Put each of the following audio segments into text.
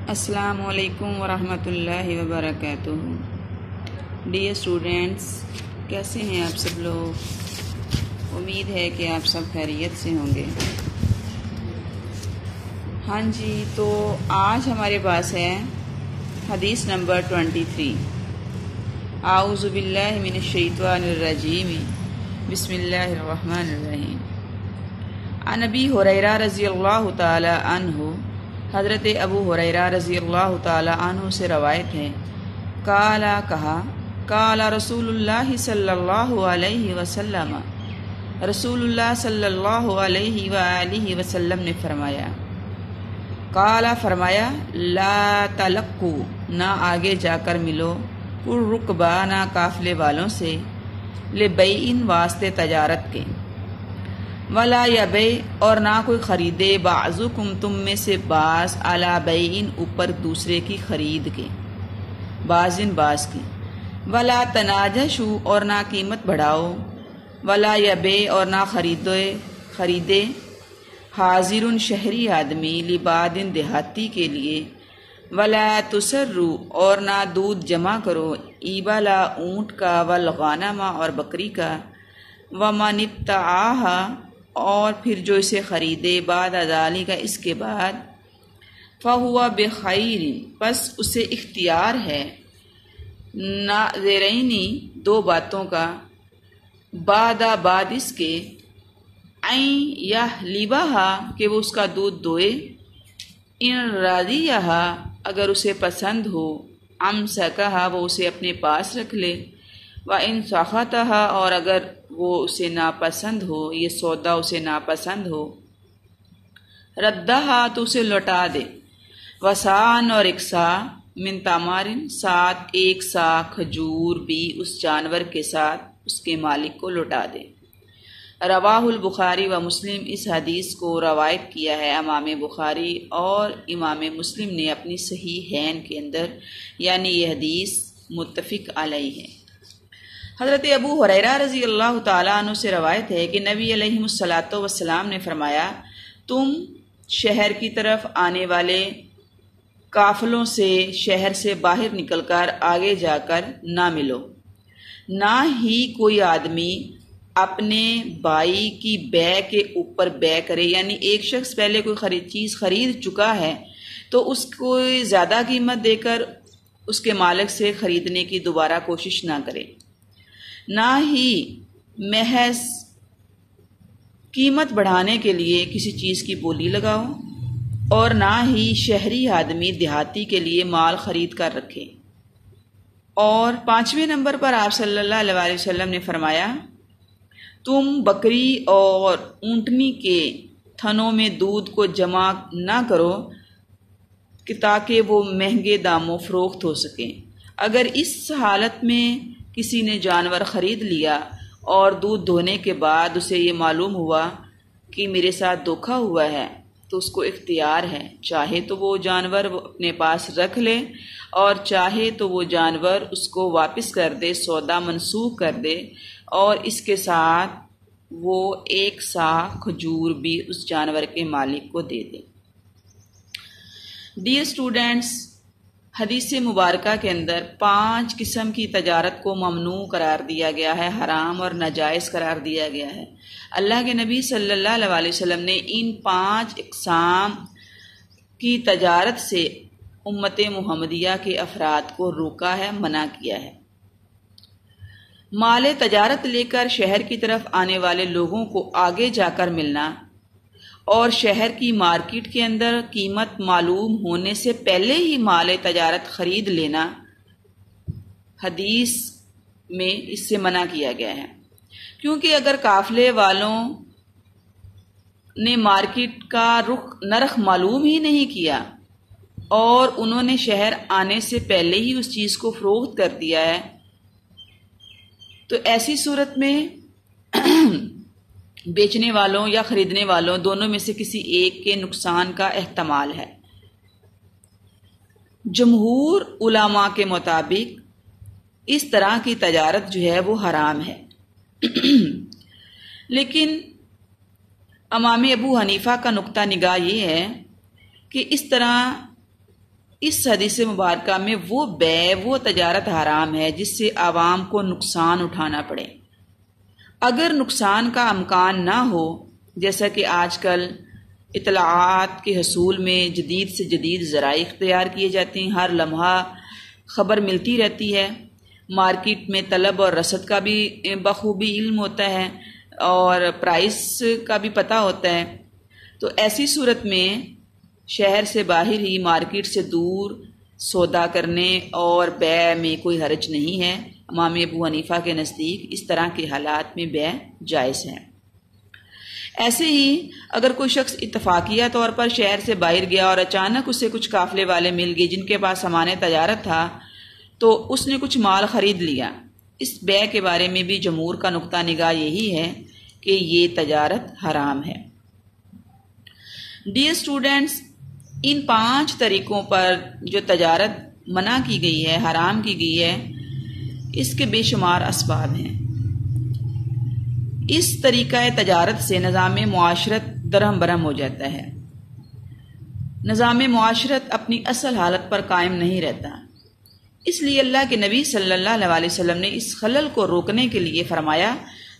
السلام علیکم ورحمۃ اللہ وبرکاتہ۔ ڈیئر اسٹوڈینٹس، کیسے ہیں آپ سب لوگ؟ امید ہے کہ آپ سب خیریت سے ہوں گے۔ ہاں جی، تو آج ہمارے پاس ہے حدیث نمبر 23۔ اعوذ باللہ من الشیطان الرجیم، بسم اللہ الرحمن الرحیم۔ عن ابی ہریرہ رضی اللہ تعالی عنہ، حضرت ابو ہریرہ رضی اللہ تعالی عنہ سے روایت ہے، قالا کہا، قال رسول اللہ صلی اللہ علیہ وسلم، رسول اللہ صلی اللہ علیہ وآلہ وسلم نے فرمایا، قالا فرمایا، لا تلقوا، نہ آگے جا کر ملو، رکبانہ قافلے والوں سے، لبیعن واسطے تجارت کے، ولا یبیع، اور نہ کوئی خریدے، بعضکم تم میں سے بعض، علی بیعن اوپر دوسرے کی خرید کے، بعضن بعض کی، ولا تناجشوا، اور نہ قیمت بڑھاؤ، ولا یبیع، اور نہ خریدے، حاضر شہری آدمی، لبادن دیہاتی کے لیے، ولا تسروا، اور نہ دودھ جمع کرو، ایبلا اونٹ کا، والغنم، اور بکری کا، ومن ابتاعہا، اور پھر جو اسے خریدے، بعد ذالک، اس کے بعد، فہو بخیر، پس اسے اختیار ہے، ناظرینی، دو باتوں کا، بعد اس کے، این یحلبہا، کہ وہ اس کا دودھ دوئے، ان رضیہا، اگر اسے پسند ہو، امسکہا، وہ اسے اپنے پاس رکھ لے، وَإِن سَخَطَہا، اور اگر وہ اسے ناپسند ہو، یہ سودا اسے ناپسند ہو، ردہا، تو اسے لوٹا دے، وسان، اور ایک سا، من تمارن، ساتھ ایک سا کھجور بھی اس جانور کے ساتھ اس کے مالک کو لوٹا دے۔ رواہ البخاری و مسلم، اس حدیث کو روایت کیا ہے امام بخاری اور امام مسلم نے اپنی صحیحین کے اندر، یعنی یہ حدیث متفق علیہ ہے۔ حضرت ابو ہریرہ رضی اللہ تعالیٰ عنہ سے روایت ہے کہ نبی علیہ الصلوۃ والسلام نے فرمایا، تم شہر کی طرف آنے والے قافلوں سے شہر سے باہر نکل کر آگے جا کر نہ ملو، نہ ہی کوئی آدمی اپنے بائی کی بے کے اوپر بے کرے، یعنی ایک شخص پہلے کوئی چیز خرید چکا ہے تو اس کو زیادہ قیمت دے کر اس کے مالک سے خریدنے کی دوبارہ کوشش نہ کرے، نہ ہی محض قیمت بڑھانے کے لیے کسی چیز کی بولی لگاؤ، اور نہ ہی شہری آدمی دیہاتی کے لیے مال خرید کر رکھے۔ اور 5ویں نمبر پر آپ صلی اللہ علیہ وسلم نے فرمایا، تم بکری اور اونٹنی کے تھنوں میں دودھ کو جمع نہ کرو کہ تاکہ وہ مہنگے داموں فروخت ہو سکیں۔ اگر اس حالت میں کسی نے جانور خرید لیا اور دودھ دھونے کے بعد اسے یہ معلوم ہوا کہ میرے ساتھ دھوکا ہوا ہے، تو اس کو اختیار ہے، چاہے تو وہ جانور اپنے پاس رکھ لے، اور چاہے تو وہ جانور اس کو واپس کر دے، سودا منسوخ کر دے، اور اس کے ساتھ وہ ایک سا کھجور بھی اس جانور کے مالک کو دے دے۔ ڈیئر اسٹوڈینٹس، حدیث مبارکہ کے اندر 5 قسم کی تجارت کو ممنوع قرار دیا گیا ہے، حرام اور ناجائز قرار دیا گیا ہے۔ اللہ کے نبی صلی اللہ علیہ وسلم نے ان 5 اقسام کی تجارت سے امت محمدیہ کے افراد کو روکا ہے، منع کیا ہے۔ مال تجارت لے کر شہر کی طرف آنے والے لوگوں کو آگے جا کر ملنا، اور شہر کی مارکیٹ کے اندر قیمت معلوم ہونے سے پہلے ہی مال تجارت خرید لینا، حدیث میں اس سے منع کیا گیا ہے، کیونکہ اگر قافلے والوں نے مارکیٹ کا نرخ معلوم ہی نہیں کیا اور انہوں نے شہر آنے سے پہلے ہی اس چیز کو فروخت کر دیا ہے، تو ایسی صورت میں بیچنے والوں یا خریدنے والوں دونوں میں سے کسی ایک کے نقصان کا احتمال ہے۔ جمہور علماء کے مطابق اس طرح کی تجارت جو ہے وہ حرام ہے، لیکن امام ابو حنیفہ کا نقطہ نگاہ یہ ہے کہ اس طرح اس حدیث مبارکہ میں وہ بے، وہ تجارت حرام ہے جس سے عوام کو نقصان اٹھانا پڑے۔ اگر نقصان کا امکان نہ ہو، جیسا کہ آج کل اطلاعات کے حصول میں جدید سے جدید ذرائع اختیار کیے جاتے ہیں، ہر لمحہ خبر ملتی رہتی ہے، مارکیٹ میں طلب اور رسد کا بھی بخوبی علم ہوتا ہے اور پرائس کا بھی پتہ ہوتا ہے، تو ایسی صورت میں شہر سے باہر ہی مارکیٹ سے دور سودا کرنے اور بیع میں کوئی حرج نہیں ہے۔ امام ابو حنیفہ کے نزدیک اس طرح کے حالات میں بیع جائز ہے۔ ایسے ہی اگر کوئی شخص اتفاقیہ طور پر شہر سے باہر گیا اور اچانک اسے کچھ قافلے والے مل گئے جن کے پاس سامان تجارت تھا، تو اس نے کچھ مال خرید لیا، اس بیع کے بارے میں بھی جمہور کا نقطہ نگاہ یہی ہے کہ یہ تجارت حرام ہے۔ ڈیئر اسٹوڈنٹس، ان 5 طریقوں پر جو تجارت منع کی گئی ہے، حرام کی گئی ہے، اس کے بے شمار اسباب ہیں۔ اس طریقہ تجارت سے نظام معاشرت درہم برہم ہو جاتا ہے، نظام معاشرت اپنی اصل حالت پر قائم نہیں رہتا۔ اس لیے اللہ کے نبی صلی اللہ علیہ وسلم نے اس خلل کو روکنے کے لیے فرمایا،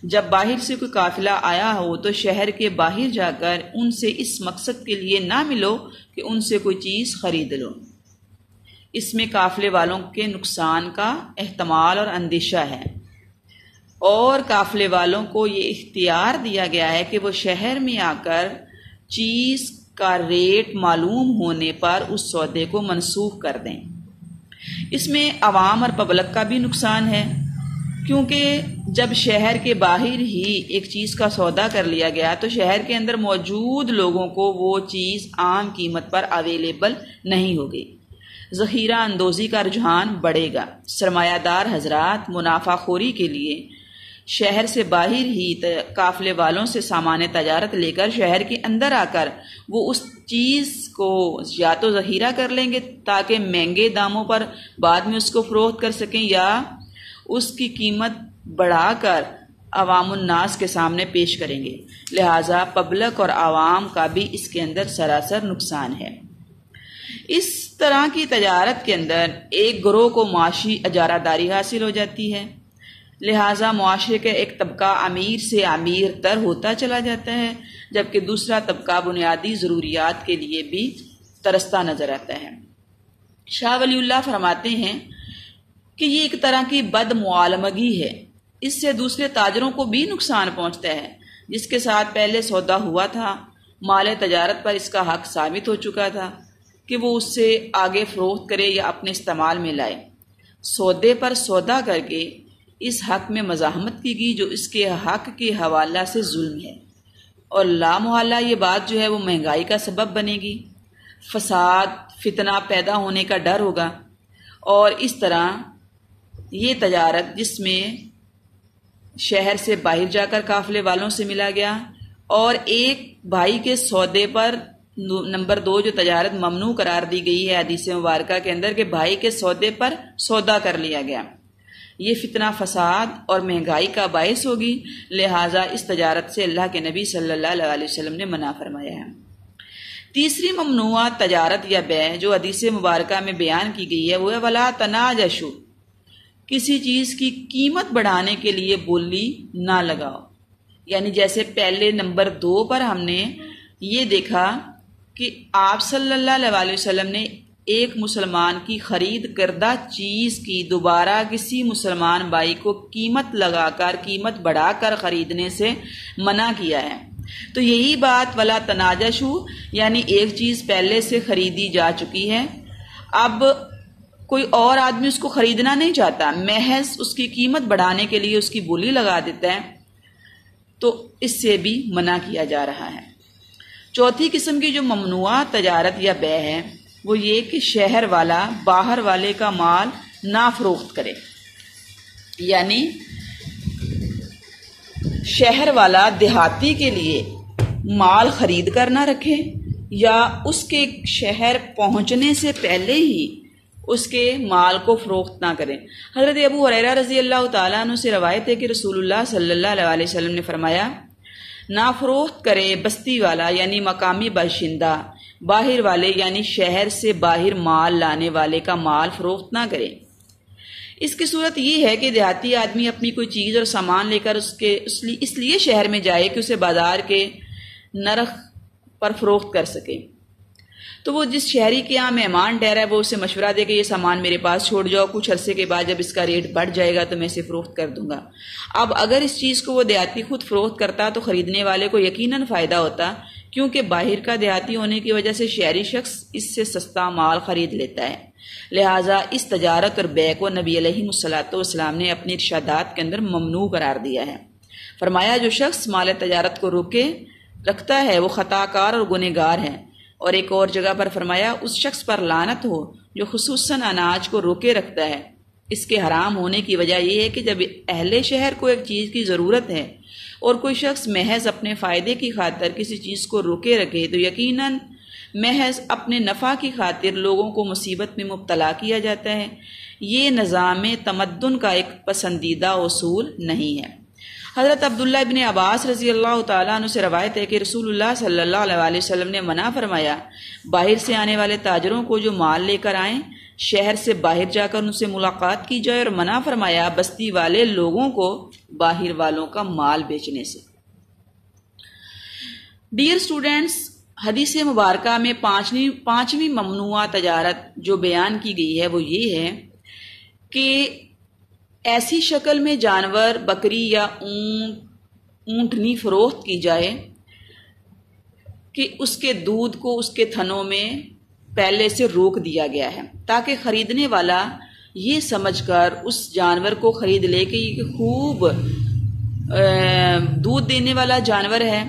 جب باہر سے کوئی قافلہ آیا ہو تو شہر کے باہر جا کر ان سے اس مقصد کے لیے نہ ملو کہ ان سے کوئی چیز خرید لو۔ اس میں قافلے والوں کے نقصان کا احتمال اور اندیشہ ہے، اور قافلے والوں کو یہ اختیار دیا گیا ہے کہ وہ شہر میں آ کر چیز کا ریٹ معلوم ہونے پر اس سودے کو منسوخ کر دیں۔ اس میں عوام اور پبلک کا بھی نقصان ہے، کیونکہ جب شہر کے باہر ہی ایک چیز کا سودا کر لیا گیا تو شہر کے اندر موجود لوگوں کو وہ چیز عام قیمت پر اویلیبل نہیں ہوگی، ذخیرہ اندوزی کا رجحان بڑھے گا، سرمایہ دار حضرات منافع خوری کے لیے شہر سے باہر ہی قافلے والوں سے سامان تجارت لے کر شہر کے اندر آ کر وہ اس چیز کو یا تو ذخیرہ کر لیں گے تاکہ مہنگے داموں پر بعد میں اس کو فروخت کر سکیں، یا اس کی قیمت بڑھا کر عوام الناس کے سامنے پیش کریں گے۔ لہٰذا پبلک اور عوام کا بھی اس کے اندر سراسر نقصان ہے۔ اس طرح کی تجارت کے اندر ایک گروہ کو معاشی اجارہ داری حاصل ہو جاتی ہے، لہٰذا معاشرے کا ایک طبقہ امیر سے امیر تر ہوتا چلا جاتا ہے، جبکہ دوسرا طبقہ بنیادی ضروریات کے لیے بھی ترستا نظر آتا ہے۔ شاہ ولی اللہ فرماتے ہیں کہ یہ ایک طرح کی بد معالمگی ہے، اس سے دوسرے تاجروں کو بھی نقصان پہنچتا ہے۔ جس کے ساتھ پہلے سودا ہوا تھا، مال تجارت پر اس کا حق ثابت ہو چکا تھا کہ وہ اس سے آگے فروخت کرے یا اپنے استعمال میں لائے، سودے پر سودا کر کے اس حق میں مزاحمت کی گئی جو اس کے حق کے حوالہ سے ظلم ہے، اور لا محالہ یہ بات جو ہے وہ مہنگائی کا سبب بنے گی، فساد فتنہ پیدا ہونے کا ڈر ہوگا، اور اس طرح یہ تجارت جس میں شہر سے باہر جا کر قافلے والوں سے ملا گیا اور ایک بھائی کے سودے پر نمبر 2 جو تجارت ممنوع قرار دی گئی ہے حدیث مبارکہ کے اندر کہ بھائی کے سودے پر سودا کر لیا گیا، یہ فتنہ فساد اور مہنگائی کا باعث ہوگی، لہٰذا اس تجارت سے اللہ کے نبی صلی اللہ علیہ وسلم نے منع فرمایا ہے۔ تیسری ممنوع تجارت یا بیع جو حدیث مبارکہ میں بیان کی گئی ہے وہ ہے ولا تناجشوا، کسی چیز کی قیمت بڑھانے کے لیے بولی نہ لگاؤ۔ یعنی جیسے پہلے نمبر 2 پر ہم نے یہ دیکھا کہ آپ صلی اللہ علیہ وسلم نے ایک مسلمان کی خرید کردہ چیز کی دوبارہ کسی مسلمان بھائی کو قیمت لگا کر قیمت بڑھا کر خریدنے سے منع کیا ہے، تو یہی بات ولا تناجشوا، یعنی ایک چیز پہلے سے خریدی جا چکی ہے، اب کوئی اور آدمی اس کو خریدنا نہیں چاہتا، محض اس کی قیمت بڑھانے کے لیے اس کی بولی لگا دیتا ہے، تو اس سے بھی منع کیا جا رہا ہے۔ چوتھی قسم کی جو ممنوع تجارت یا بیع ہے وہ یہ کہ شہر والا باہر والے کا مال نہ فروخت کرے، یعنی شہر والا دیہاتی کے لیے مال خرید کر نہ رکھے یا اس کے شہر پہنچنے سے پہلے ہی اس کے مال کو فروخت نہ کرے۔ حضرت ابو ہریرہ رضی اللہ تعالیٰ عنہ سے روایت ہے کہ رسول اللہ صلی اللہ علیہ وسلم نے فرمایا، نہ فروخت کرے بستی والا یعنی مقامی باشندہ باہر والے یعنی شہر سے باہر مال لانے والے کا مال فروخت نہ کرے۔ اس کی صورت یہ ہے کہ دیہاتی آدمی اپنی کوئی چیز اور سامان لے کر اس لیے شہر میں جائے کہ اسے بازار کے نرخ پر فروخت کر سکے، تو وہ جس شہری کے یہاں مہمان ٹھہرا ہے وہ اسے مشورہ دے کہ یہ سامان میرے پاس چھوڑ جاؤ، کچھ عرصے کے بعد جب اس کا ریٹ بڑھ جائے گا تو میں اسے فروخت کر دوں گا۔ اب اگر اس چیز کو وہ دیہاتی خود فروخت کرتا تو خریدنے والے کو یقیناً فائدہ ہوتا، کیونکہ باہر کا دیہاتی ہونے کی وجہ سے شہری شخص اس سے سستا مال خرید لیتا ہے۔ لہٰذا اس تجارت اور بیع کو نبی علیہ الصلوۃ والسلام نے اپنی ارشادات کے اندر ممنوع قرار دیا ہے۔ فرمایا جو شخص مال تجارت کو روکے رکھتا ہے وہ خطا کار اور گنہگار ہے، اور ایک اور جگہ پر فرمایا اس شخص پر لعنت ہو جو خصوصاً اناج کو روکے رکھتا ہے۔ اس کے حرام ہونے کی وجہ یہ ہے کہ جب اہل شہر کو ایک چیز کی ضرورت ہے اور کوئی شخص محض اپنے فائدے کی خاطر کسی چیز کو روکے رکھے تو یقیناً محض اپنے نفع کی خاطر لوگوں کو مصیبت میں مبتلا کیا جاتا ہے۔ یہ نظام تمدن کا ایک پسندیدہ اصول نہیں ہے۔ حضرت عبداللہ ابن عباس رضی اللہ تعالیٰ عنہ سے روایت ہے کہ رسول اللہ صلی اللہ علیہ وسلم نے منع فرمایا باہر سے آنے والے تاجروں کو جو مال لے کر آئیں شہر سے باہر جا کر ان سے ملاقات کی جائے، اور منع فرمایا بستی والے لوگوں کو باہر والوں کا مال بیچنے سے۔ ڈیئر اسٹوڈینٹس، حدیث مبارکہ میں پانچویں ممنوعہ تجارت جو بیان کی گئی ہے وہ یہ ہے کہ ایسی شکل میں جانور بکری یا اونٹنی فروخت کی جائے کہ اس کے دودھ کو اس کے تھنوں میں پہلے سے روک دیا گیا ہے، تاکہ خریدنے والا یہ سمجھ کر اس جانور کو خرید لے کہ یہ خوب دودھ دینے والا جانور ہے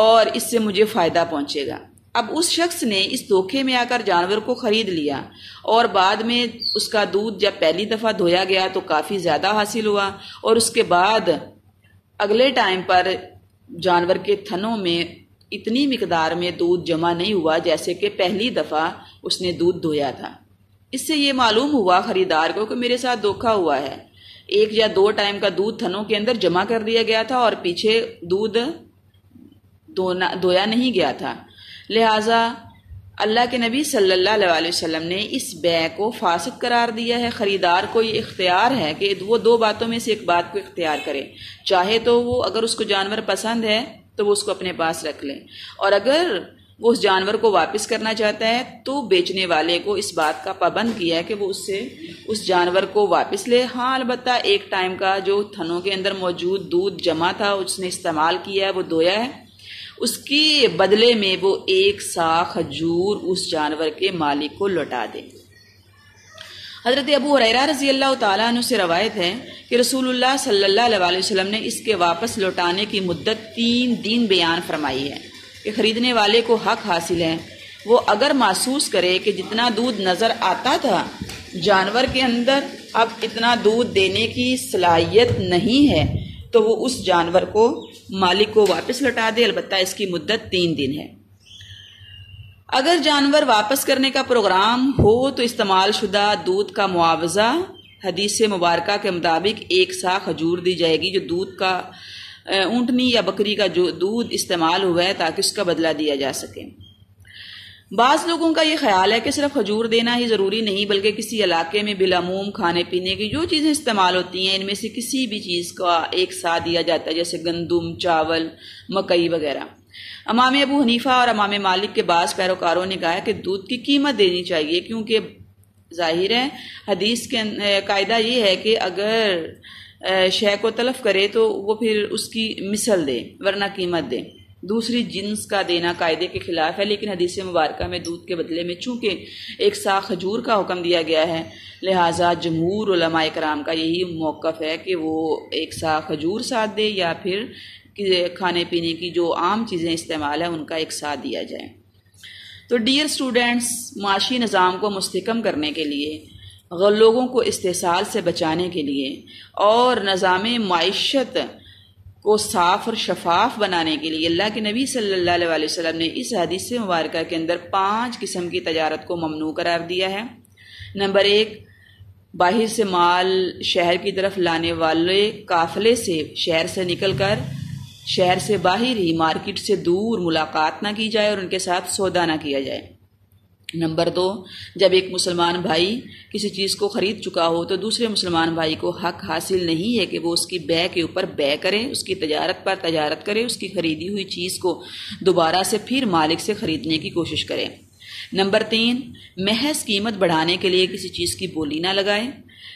اور اس سے مجھے فائدہ پہنچے گا۔ اب اس شخص نے اس دھوکے میں آ کر جانور کو خرید لیا اور بعد میں اس کا دودھ جب پہلی دفعہ دھویا گیا تو کافی زیادہ حاصل ہوا، اور اس کے بعد اگلے ٹائم پر جانور کے تھنوں میں اتنی مقدار میں دودھ جمع نہیں ہوا جیسے کہ پہلی دفعہ اس نے دودھ دھویا تھا۔ اس سے یہ معلوم ہوا خریدار کو کہ میرے ساتھ دھوکا ہوا ہے، 1 یا 2 ٹائم کا دودھ تھنوں کے اندر جمع کر دیا گیا تھا اور پیچھے دودھ دھویا نہیں گیا تھا۔ لہٰذا اللہ کے نبی صلی اللہ علیہ وسلم نے اس بیع کو فاسد قرار دیا ہے۔ خریدار کو یہ اختیار ہے کہ وہ 2 باتوں میں سے ایک بات کو اختیار کرے، چاہے تو وہ اگر اس کو جانور پسند ہے تو وہ اس کو اپنے پاس رکھ لے، اور اگر وہ اس جانور کو واپس کرنا چاہتا ہے تو بیچنے والے کو اس بات کا پابند کیا ہے کہ وہ اس سے اس جانور کو واپس لے۔ ہاں البتہ 1 ٹائم کا جو تھنوں کے اندر موجود دودھ جمع تھا اس نے استعمال کیا ہے، وہ دھویا ہے، اس کے بدلے میں وہ 1 سا کھجور اس جانور کے مالک کو لوٹا دے۔ حضرت ابو ہریرہ رضی اللہ تعالیٰ عنہ سے روایت ہے کہ رسول اللہ صلی اللہ علیہ وسلم نے اس کے واپس لوٹانے کی مدت 3 دن بیان فرمائی ہے کہ خریدنے والے کو حق حاصل ہے، وہ اگر محسوس کرے کہ جتنا دودھ نظر آتا تھا جانور کے اندر اب اتنا دودھ دینے کی صلاحیت نہیں ہے تو وہ اس جانور کو مالک کو واپس لوٹا دے، البتہ اس کی مدت 3 دن ہے۔ اگر جانور واپس کرنے کا پروگرام ہو تو استعمال شدہ دودھ کا معاوضہ حدیث مبارکہ کے مطابق 1 سا کھجور دی جائے گی، جو دودھ کا اونٹنی یا بکری کا جو دودھ استعمال ہوا ہے تاکہ اس کا بدلہ دیا جا سکے۔ بعض لوگوں کا یہ خیال ہے کہ صرف کھجور دینا ہی ضروری نہیں، بلکہ کسی علاقے میں بالعموم کھانے پینے کی جو چیزیں استعمال ہوتی ہیں ان میں سے کسی بھی چیز کا 1 سا دیا جاتا ہے، جیسے گندم، چاول، مکئی وغیرہ۔ امام ابو حنیفہ اور امام مالک کے بعض پیروکاروں نے کہا کہ دودھ کی قیمت دینی چاہیے، کیونکہ ظاہر ہے حدیث کے قاعدہ یہ ہے کہ اگر شے کو تلف کرے تو وہ پھر اس کی مثل دے ورنہ قیمت دے۔ دوسری جنس کا دینا قاعدے کے خلاف ہے، لیکن حدیث مبارکہ میں دودھ کے بدلے میں چونکہ 1 سا کھجور کا حکم دیا گیا ہے، لہٰذا جمہور علماء کرام کا یہی موقف ہے کہ وہ 1 سا کھجور ساتھ دے یا پھر کھانے پینے کی جو عام چیزیں استعمال ہیں ان کا 1 سا دیا جائے۔ تو ڈیئر اسٹوڈینٹس، معاشی نظام کو مستحکم کرنے کے لیے، لوگوں کو استحصال سے بچانے کے لیے اور نظام معیشت کو صاف اور شفاف بنانے کے لیے اللہ کے نبی صلی اللہ علیہ وسلم نے اس حدیث مبارکہ کے اندر 5 قسم کی تجارت کو ممنوع قرار دیا ہے۔ نمبر 1، باہر سے مال شہر کی طرف لانے والے قافلے سے شہر سے نکل کر شہر سے باہر ہی، مارکیٹ سے دور ملاقات نہ کی جائے اور ان کے ساتھ سودا نہ کیا جائے۔ نمبر 2، جب ایک مسلمان بھائی کسی چیز کو خرید چکا ہو تو دوسرے مسلمان بھائی کو حق حاصل نہیں ہے کہ وہ اس کی بے کے اوپر بے کرے، اس کی تجارت پر تجارت کرے، اس کی خریدی ہوئی چیز کو دوبارہ سے پھر مالک سے خریدنے کی کوشش کرے۔ نمبر 3، محض قیمت بڑھانے کے لیے کسی چیز کی بولی نہ لگائے۔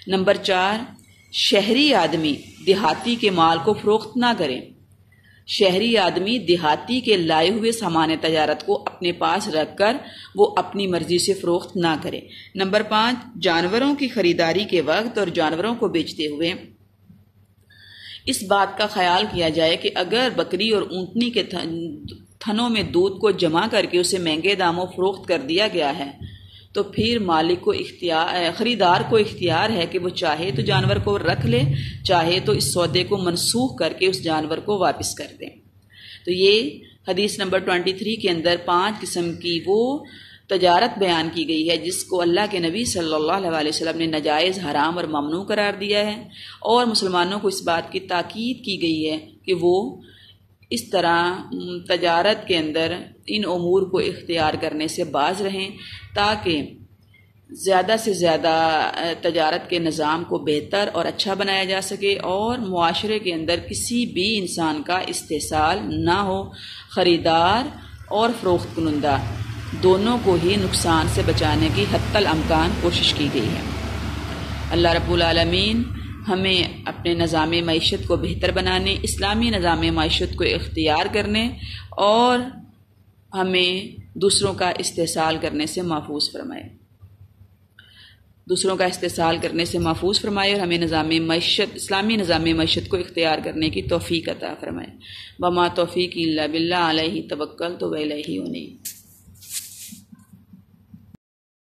نمبر 4، شہری آدمی دیہاتی کے مال کو فروخت نہ کرے۔ شہری آدمی دیہاتی کے لائے ہوئے سامان تجارت کو اپنے پاس رکھ کر وہ اپنی مرضی سے فروخت نہ کرے۔ نمبر 5، جانوروں کی خریداری کے وقت اور جانوروں کو بیچتے ہوئے اس بات کا خیال کیا جائے کہ اگر بکری اور اونٹنی کے تھنوں میں دودھ کو جمع کر کے اسے مہنگے داموں فروخت کر دیا گیا ہے تو پھر مالک کو خریدار کو اختیار ہے کہ وہ چاہے تو جانور کو رکھ لے، چاہے تو اس سودے کو منسوخ کر کے اس جانور کو واپس کر دیں۔ تو یہ حدیث نمبر 23 کے اندر 5 قسم کی وہ تجارت بیان کی گئی ہے جس کو اللہ کے نبی صلی اللہ علیہ وسلم نے ناجائز، حرام اور ممنوع قرار دیا ہے، اور مسلمانوں کو اس بات کی تاکید کی گئی ہے کہ وہ اس طرح تجارت کے اندر ان امور کو اختیار کرنے سے باز رہیں تاکہ زیادہ سے زیادہ تجارت کے نظام کو بہتر اور اچھا بنایا جا سکے اور معاشرے کے اندر کسی بھی انسان کا استحصال نہ ہو۔ خریدار اور فروخت کنندہ دونوں کو ہی نقصان سے بچانے کی حتی الامکان کوشش کی گئی ہے۔ اللہ رب العالمین ہمیں اپنے نظام معیشت کو بہتر بنانے، اسلامی نظام معیشت کو اختیار کرنے اور ہمیں دوسروں کا استحصال کرنے سے محفوظ فرمائے، اور ہمیں نظام معیشت، اسلامی نظام معیشت کو اختیار کرنے کی توفیق عطا فرمائے۔ وما توفیق الا باللہ، علیہ توکلت و الیہ انیب۔